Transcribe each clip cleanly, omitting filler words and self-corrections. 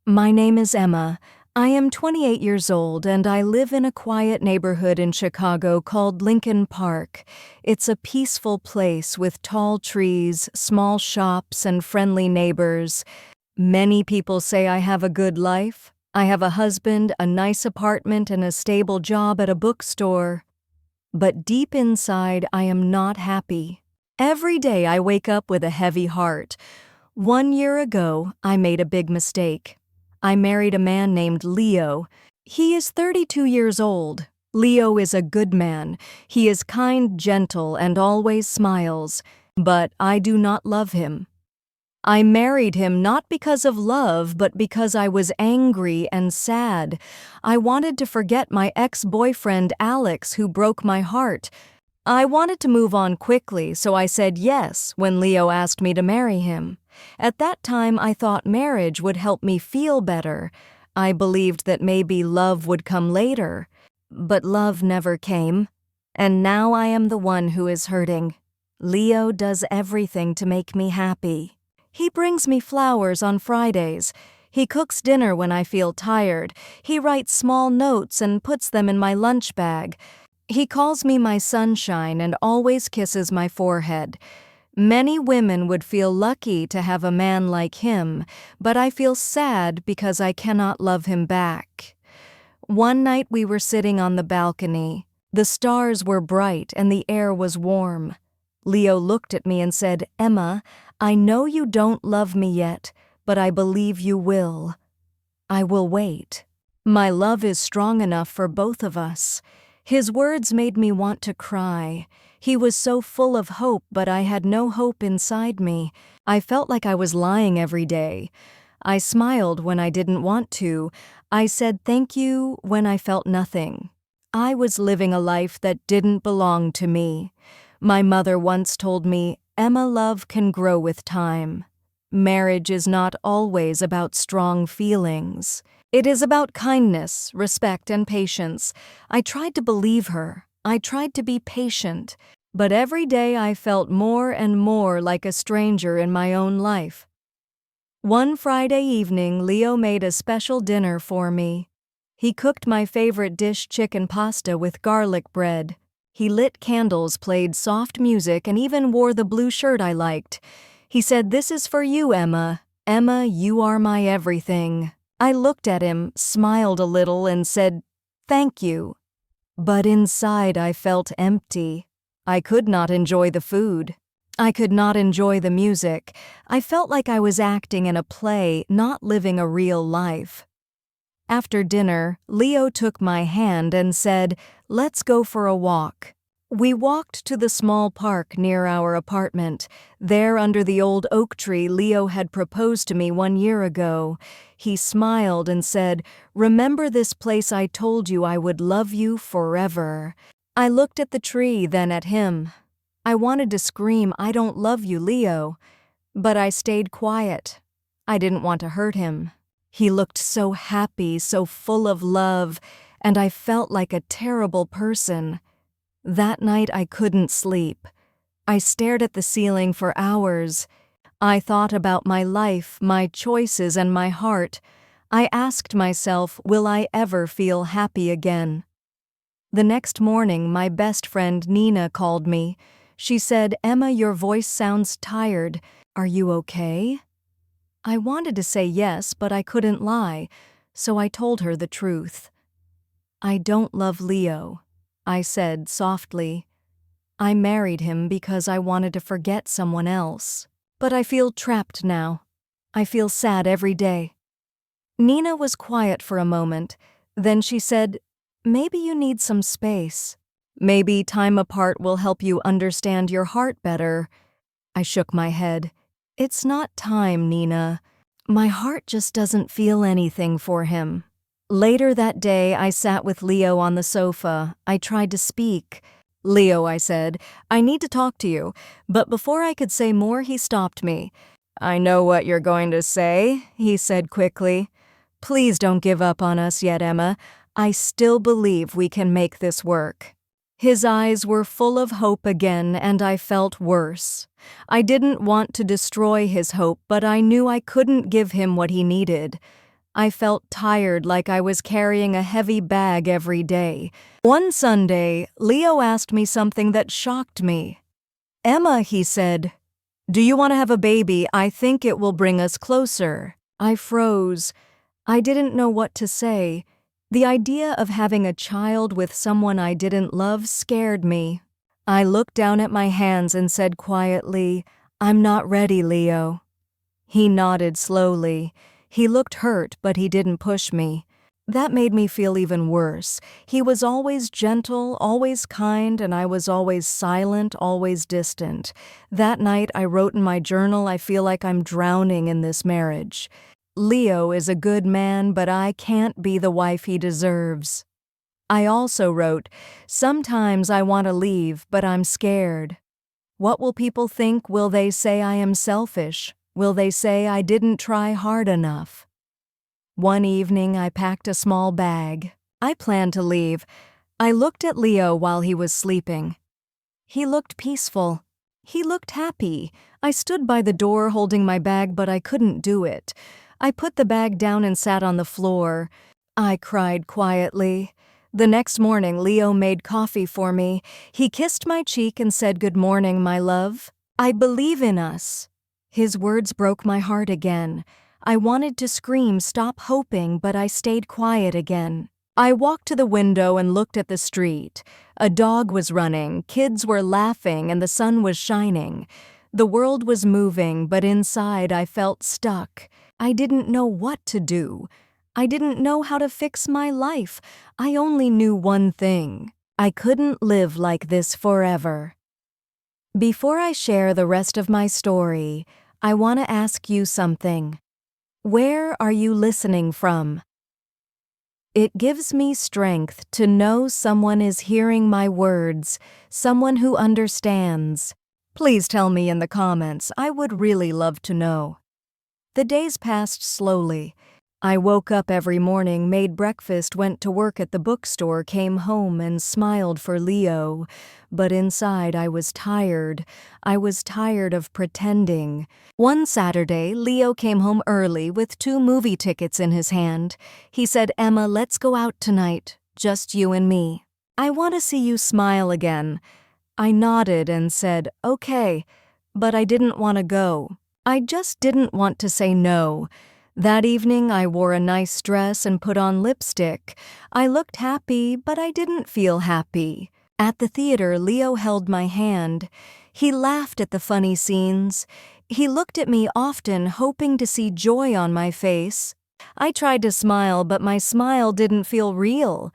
My name is Emma. I am 28 years old and I live in a quiet neighborhood in Chicago called Lincoln Park. It's a peaceful place with tall trees, small shops, and friendly neighbors. Many people say I have a good life. I have a husband, a nice apartment, and a stable job at a bookstore. But deep inside, I am not happy. Every day I wake up with a heavy heart. 1 year ago, I made a big mistake. I married a man named Leo. He is 32 years old. Leo is a good man. He is kind, gentle, and always smiles. But I do not love him. I married him not because of love, but because I was angry and sad. I wanted to forget my ex-boyfriend Alex, who broke my heart. I wanted to move on quickly, so I said yes when Leo asked me to marry him. At that time, I thought marriage would help me feel better. I believed that maybe love would come later. But love never came. And now I am the one who is hurting. Leo does everything to make me happy. He brings me flowers on Fridays. He cooks dinner when I feel tired. He writes small notes and puts them in my lunch bag. He calls me my sunshine and always kisses my forehead. Many women would feel lucky to have a man like him, but I feel sad because I cannot love him back. One night we were sitting on the balcony. The stars were bright and the air was warm. Leo looked at me and said, "Emma, I know you don't love me yet, but I believe you will. I will wait. My love is strong enough for both of us." His words made me want to cry. He was so full of hope, but I had no hope inside me. I felt like I was lying every day. I smiled when I didn't want to. I said thank you when I felt nothing. I was living a life that didn't belong to me. My mother once told me, "Emma, love can grow with time. Marriage is not always about strong feelings. It is about kindness, respect, and patience." I tried to believe her. I tried to be patient. But every day I felt more and more like a stranger in my own life. One Friday evening, Leo made a special dinner for me. He cooked my favorite dish, chicken pasta with garlic bread. He lit candles, played soft music, and even wore the blue shirt I liked. He said, "This is for you, Emma. Emma, you are my everything." I looked at him, smiled a little, and said, "Thank you." But inside I felt empty. I could not enjoy the food. I could not enjoy the music. I felt like I was acting in a play, not living a real life. After dinner, Leo took my hand and said, "Let's go for a walk." We walked to the small park near our apartment. There, under the old oak tree, Leo had proposed to me 1 year ago. He smiled and said, "Remember this place I told you I would love you forever." I looked at the tree, then at him. I wanted to scream, "I don't love you, Leo." But I stayed quiet. I didn't want to hurt him. He looked so happy, so full of love, and I felt like a terrible person. That night I couldn't sleep. I stared at the ceiling for hours. I thought about my life, my choices, and my heart. I asked myself, will I ever feel happy again? The next morning, my best friend Nina called me. She said, "Emma, your voice sounds tired. Are you okay?" I wanted to say yes, but I couldn't lie, so I told her the truth. "I don't love Leo," I said softly. "I married him because I wanted to forget someone else. But I feel trapped now. I feel sad every day." Nina was quiet for a moment. Then she said, "Maybe you need some space. Maybe time apart will help you understand your heart better." I shook my head. "It's not time, Nina. My heart just doesn't feel anything for him." Later that day, I sat with Leo on the sofa. I tried to speak. "Leo," I said, "I need to talk to you." But before I could say more, he stopped me. "I know what you're going to say," he said quickly. "Please don't give up on us yet, Emma. I still believe we can make this work." His eyes were full of hope again, and I felt worse. I didn't want to destroy his hope, but I knew I couldn't give him what he needed. I felt tired, like I was carrying a heavy bag every day. One Sunday, Leo asked me something that shocked me. "Emma," he said, "do you want to have a baby? I think it will bring us closer." I froze. I didn't know what to say. The idea of having a child with someone I didn't love scared me. I looked down at my hands and said quietly, "I'm not ready, Leo." He nodded slowly. He looked hurt, but he didn't push me. That made me feel even worse. He was always gentle, always kind, and I was always silent, always distant. That night I wrote in my journal, "I feel like I'm drowning in this marriage. Leo is a good man, but I can't be the wife he deserves." I also wrote, "Sometimes I want to leave, but I'm scared. What will people think? Will they say I am selfish? Will they say I didn't try hard enough?" One evening, I packed a small bag. I planned to leave. I looked at Leo while he was sleeping. He looked peaceful. He looked happy. I stood by the door holding my bag, but I couldn't do it. I put the bag down and sat on the floor. I cried quietly. The next morning, Leo made coffee for me. He kissed my cheek and said, "Good morning, my love. I believe in us." His words broke my heart again. I wanted to scream, "Stop hoping," but I stayed quiet again. I walked to the window and looked at the street. A dog was running, kids were laughing, and the sun was shining. The world was moving, but inside I felt stuck. I didn't know what to do. I didn't know how to fix my life. I only knew one thing. I couldn't live like this forever. Before I share the rest of my story, I want to ask you something. Where are you listening from? It gives me strength to know someone is hearing my words, someone who understands. Please tell me in the comments. I would really love to know. The days passed slowly. I woke up every morning, made breakfast, went to work at the bookstore, came home and smiled for Leo. But inside I was tired. I was tired of pretending. One Saturday, Leo came home early with 2 movie tickets in his hand. He said, "Emma, let's go out tonight, just you and me. I want to see you smile again." I nodded and said, "Okay," but I didn't want to go. I just didn't want to say no. That evening, I wore a nice dress and put on lipstick. I looked happy, but I didn't feel happy. At the theater, Leo held my hand. He laughed at the funny scenes. He looked at me often, hoping to see joy on my face. I tried to smile, but my smile didn't feel real.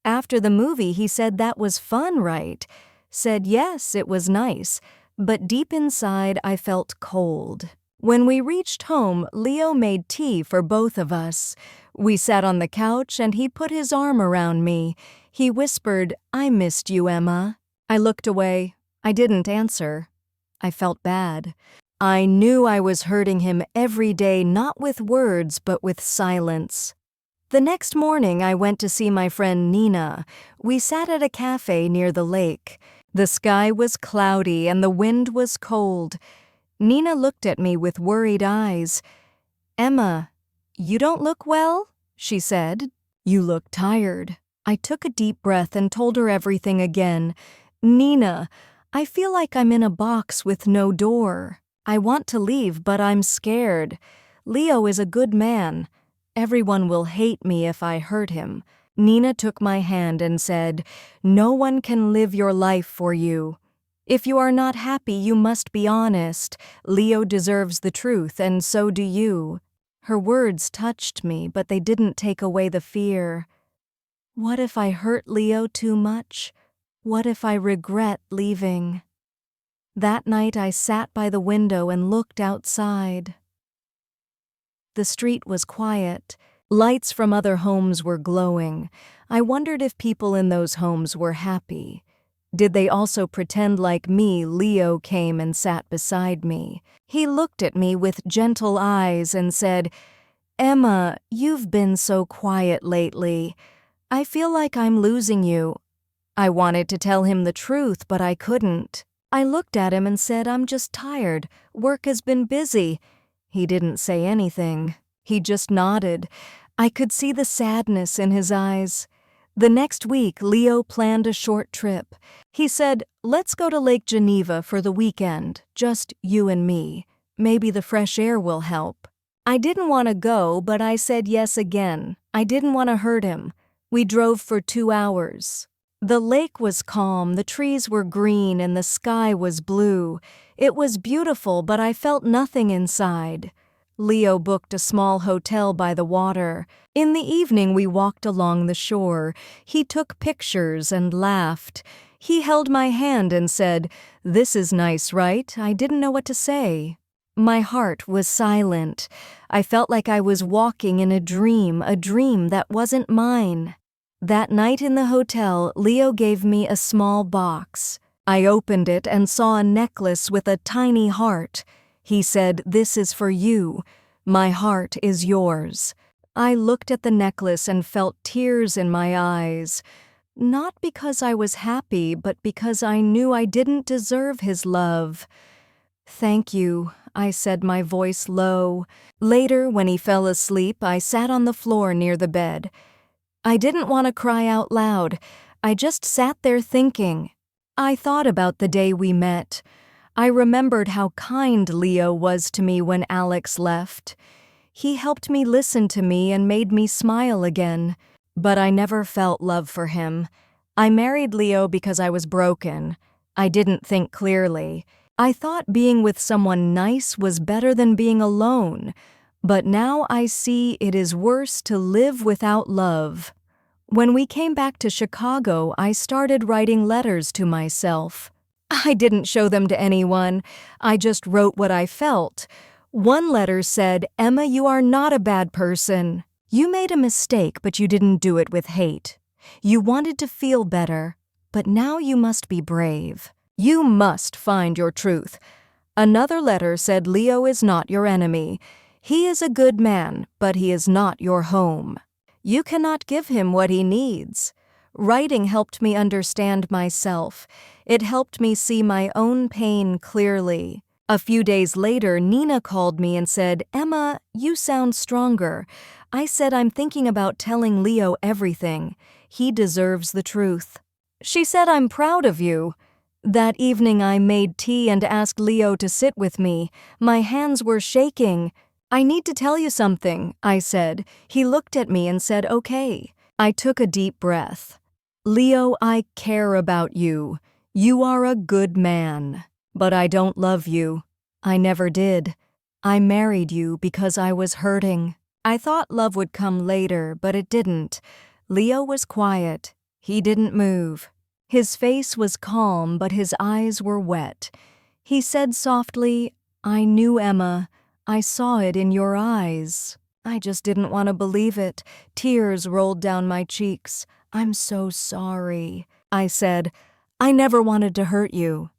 After the movie, he said that was fun, right? Said yes, it was nice, but deep inside I felt cold. When we reached home, Leo made tea for both of us. We sat on the couch and he put his arm around me. He whispered, "I missed you, Emma." I looked away. I didn't answer. I felt bad. I knew I was hurting him every day, not with words, but with silence. The next morning, I went to see my friend Nina. We sat at a cafe near the lake. The sky was cloudy and the wind was cold. Nina looked at me with worried eyes. "Emma, you don't look well," she said. "You look tired." I took a deep breath and told her everything again. "Nina, I feel like I'm in a box with no door. I want to leave, but I'm scared. Leo is a good man. Everyone will hate me if I hurt him." Nina took my hand and said, "No one can live your life for you. If you are not happy, you must be honest. Leo deserves the truth, and so do you." Her words touched me, but they didn't take away the fear. What if I hurt Leo too much? What if I regret leaving? That night I sat by the window and looked outside. The street was quiet. Lights from other homes were glowing. I wondered if people in those homes were happy. Did they also pretend like me? Leo came and sat beside me. He looked at me with gentle eyes and said, "Emma, you've been so quiet lately. I feel like I'm losing you." I wanted to tell him the truth, but I couldn't. I looked at him and said, "I'm just tired. Work has been busy." He didn't say anything. He just nodded. I could see the sadness in his eyes. The next week, Leo planned a short trip. He said, "Let's go to Lake Geneva for the weekend, just you and me. Maybe the fresh air will help." I didn't want to go, but I said yes again. I didn't want to hurt him. We drove for 2 hours. The lake was calm, the trees were green, and the sky was blue. It was beautiful, but I felt nothing inside. Leo booked a small hotel by the water. In the evening, we walked along the shore. He took pictures and laughed. He held my hand and said, "This is nice, right?" I didn't know what to say. My heart was silent. I felt like I was walking in a dream that wasn't mine. That night in the hotel, Leo gave me a small box. I opened it and saw a necklace with a tiny heart. He said, "This is for you. My heart is yours." I looked at the necklace and felt tears in my eyes. Not because I was happy, but because I knew I didn't deserve his love. "Thank you," I said, my voice low. Later, when he fell asleep, I sat on the floor near the bed. I didn't want to cry out loud. I just sat there thinking. I thought about the day we met. I remembered how kind Leo was to me when Alex left. He helped me listen to me and made me smile again. But I never felt love for him. I married Leo because I was broken. I didn't think clearly. I thought being with someone nice was better than being alone. But now I see it is worse to live without love. When we came back to Chicago, I started writing letters to myself. I didn't show them to anyone. I just wrote what I felt. One letter said, "Emma, you are not a bad person. You made a mistake, but you didn't do it with hate. You wanted to feel better, but now you must be brave. You must find your truth." Another letter said, "Leo is not your enemy. He is a good man, but he is not your home. You cannot give him what he needs." Writing helped me understand myself. It helped me see my own pain clearly. A few days later, Nina called me and said, "Emma, you sound stronger." I said, "I'm thinking about telling Leo everything. He deserves the truth." She said, "I'm proud of you." That evening I made tea and asked Leo to sit with me. My hands were shaking. "I need to tell you something," I said. He looked at me and said, "Okay." I took a deep breath. "Leo, I care about you. You are a good man. But I don't love you. I never did. I married you because I was hurting. I thought love would come later, but it didn't." Leo was quiet. He didn't move. His face was calm, but his eyes were wet. He said softly, "I knew, Emma. I saw it in your eyes." I just didn't want to believe it. Tears rolled down my cheeks. "I'm so sorry," I said. "I never wanted to hurt you."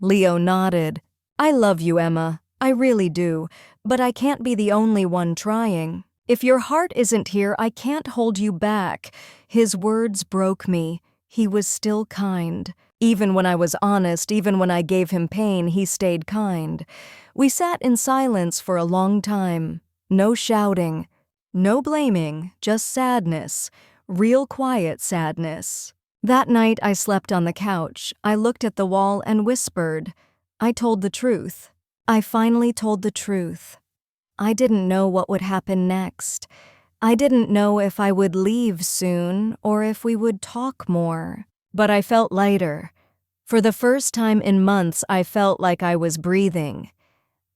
Leo nodded. "I love you, Emma. I really do. But I can't be the only one trying. If your heart isn't here, I can't hold you back." His words broke me. He was still kind. Even when I was honest, even when I gave him pain, he stayed kind. We sat in silence for a long time. No shouting, no blaming, just sadness. Real quiet sadness. That night I slept on the couch. I looked at the wall and whispered. I told the truth. I finally told the truth. I didn't know what would happen next. I didn't know if I would leave soon or if we would talk more. But I felt lighter. For the first time in months, I felt like I was breathing.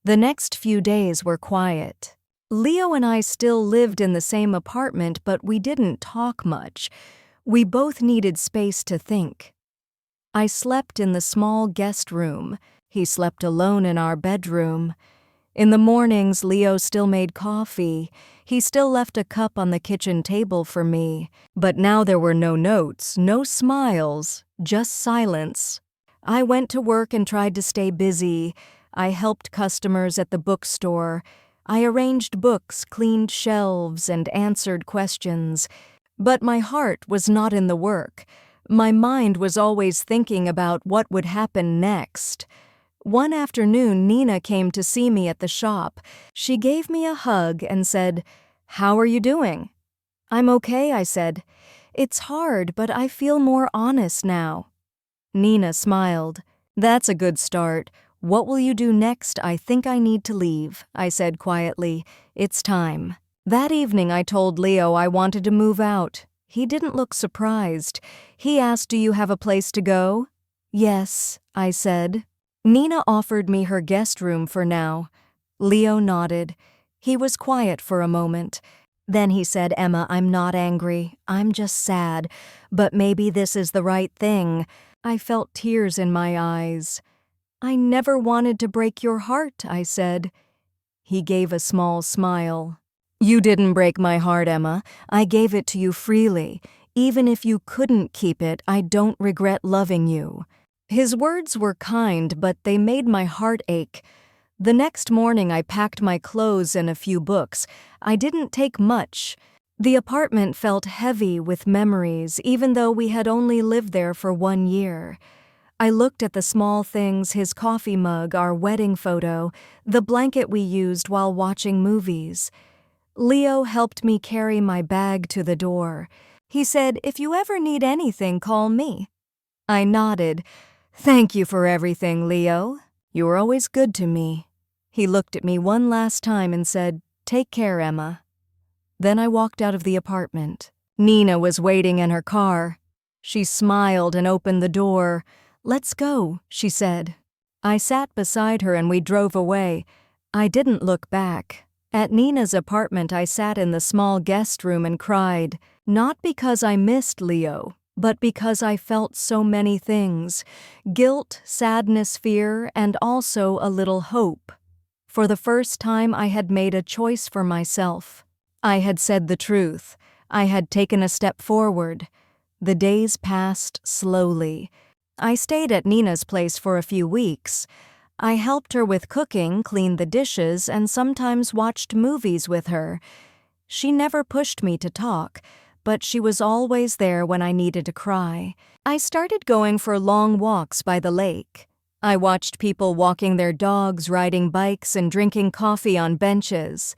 The next few days were quiet. Leo and I still lived in the same apartment, but we didn't talk much. We both needed space to think. I slept in the small guest room. He slept alone in our bedroom. In the mornings, Leo still made coffee. He still left a cup on the kitchen table for me. But now there were no notes, no smiles, just silence. I went to work and tried to stay busy. I helped customers at the bookstore. I arranged books, cleaned shelves, and answered questions. But my heart was not in the work. My mind was always thinking about what would happen next. One afternoon, Nina came to see me at the shop. She gave me a hug and said, "How are you doing?" "I'm okay," I said. "It's hard, but I feel more honest now." Nina smiled. "That's a good start. What will you do next?" "I think I need to leave," I said quietly. "It's time." That evening I told Leo I wanted to move out. He didn't look surprised. He asked, "Do you have a place to go?" "Yes," I said. Nina offered me her guest room for now. Leo nodded. He was quiet for a moment. Then he said, "Emma, I'm not angry. I'm just sad. But maybe this is the right thing." I felt tears in my eyes. "I never wanted to break your heart," I said. He gave a small smile. "You didn't break my heart, Emma. I gave it to you freely. Even if you couldn't keep it, I don't regret loving you." His words were kind, but they made my heart ache. The next morning I packed my clothes and a few books. I didn't take much. The apartment felt heavy with memories, even though we had only lived there for 1 year. I looked at the small things: his coffee mug, our wedding photo, the blanket we used while watching movies. Leo helped me carry my bag to the door. He said, "If you ever need anything, call me." I nodded. "Thank you for everything, Leo. You were always good to me." He looked at me one last time and said, "Take care, Emma." Then I walked out of the apartment. Nina was waiting in her car. She smiled and opened the door. "Let's go," she said. I sat beside her and we drove away. I didn't look back. At Nina's apartment, I sat in the small guest room and cried, not because I missed Leo, but because I felt so many things: guilt, sadness, fear, and also a little hope. For the first time, I had made a choice for myself. I had said the truth. I had taken a step forward. The days passed slowly. I stayed at Nina's place for a few weeks. I helped her with cooking, cleaned the dishes, and sometimes watched movies with her. She never pushed me to talk, but she was always there when I needed to cry. I started going for long walks by the lake. I watched people walking their dogs, riding bikes, and drinking coffee on benches.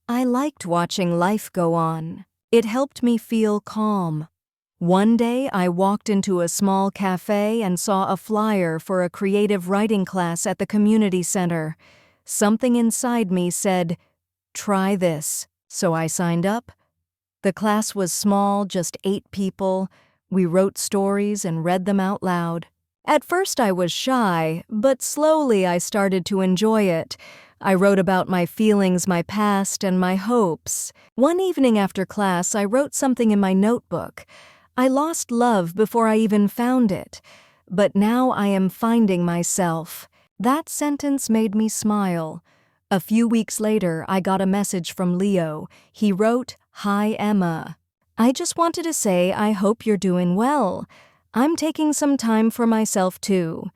I liked watching life go on. It helped me feel calm. One day, I walked into a small cafe and saw a flyer for a creative writing class at the community center. Something inside me said, "Try this," so I signed up. The class was small, just 8 people. We wrote stories and read them out loud. At first I was shy, but slowly I started to enjoy it. I wrote about my feelings, my past, and my hopes. One evening after class, I wrote something in my notebook. I lost love before I even found it, but now I am finding myself. That sentence made me smile. A few weeks later, I got a message from Leo. He wrote, "Hi, Emma. I just wanted to say I hope you're doing well. I'm taking some time for myself too.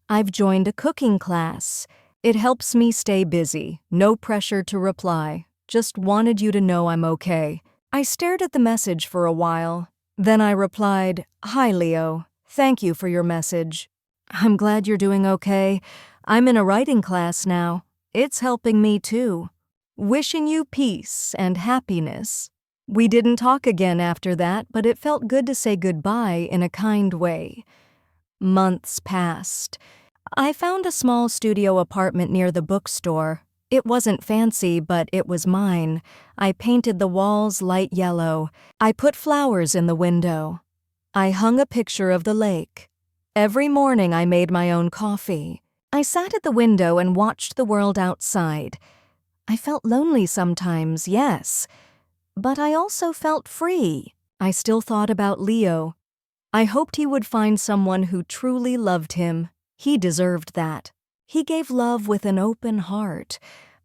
I've joined a cooking class. It helps me stay busy. No pressure to reply. Just wanted you to know I'm okay." I stared at the message for a while. Then I replied, "Hi, Leo. Thank you for your message. I'm glad you're doing okay. I'm in a writing class now. It's helping me too. Wishing you peace and happiness." We didn't talk again after that, but it felt good to say goodbye in a kind way. Months passed. I found a small studio apartment near the bookstore. It wasn't fancy, but it was mine. I painted the walls light yellow. I put flowers in the window. I hung a picture of the lake. Every morning I made my own coffee. I sat at the window and watched the world outside. I felt lonely sometimes, yes, but I also felt free. I still thought about Leo. I hoped he would find someone who truly loved him. He deserved that. He gave love with an open heart.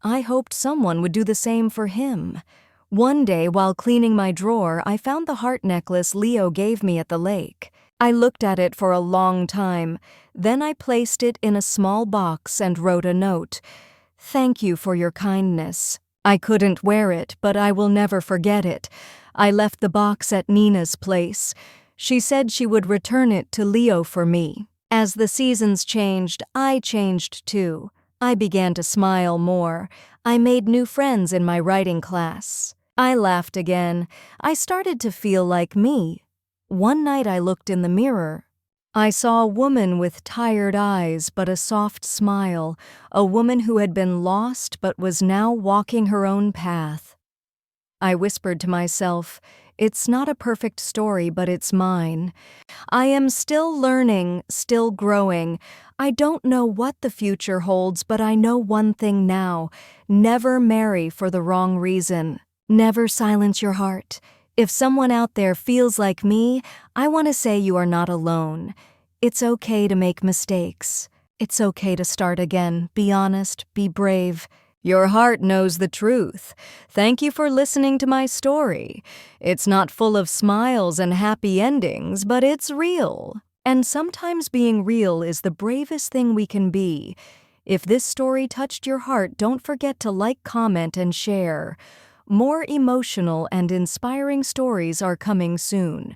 I hoped someone would do the same for him. One day, while cleaning my drawer, I found the heart necklace Leo gave me at the lake. I looked at it for a long time. Then I placed it in a small box and wrote a note. "Thank you for your kindness. I couldn't wear it, but I will never forget it." I left the box at Nina's place. She said she would return it to Leo for me. As the seasons changed, I changed too. I began to smile more. I made new friends in my writing class. I laughed again. I started to feel like me. One night I looked in the mirror. I saw a woman with tired eyes but a soft smile, a woman who had been lost but was now walking her own path. I whispered to myself, "It's not a perfect story, but it's mine. I am still learning, still growing. I don't know what the future holds, but I know one thing now: never marry for the wrong reason. Never silence your heart. If someone out there feels like me, I want to say you are not alone. It's okay to make mistakes. It's okay to start again. Be honest, be brave. Your heart knows the truth. Thank you for listening to my story. It's not full of smiles and happy endings, but it's real. And sometimes being real is the bravest thing we can be. If this story touched your heart, don't forget to like, comment, and share. More emotional and inspiring stories are coming soon.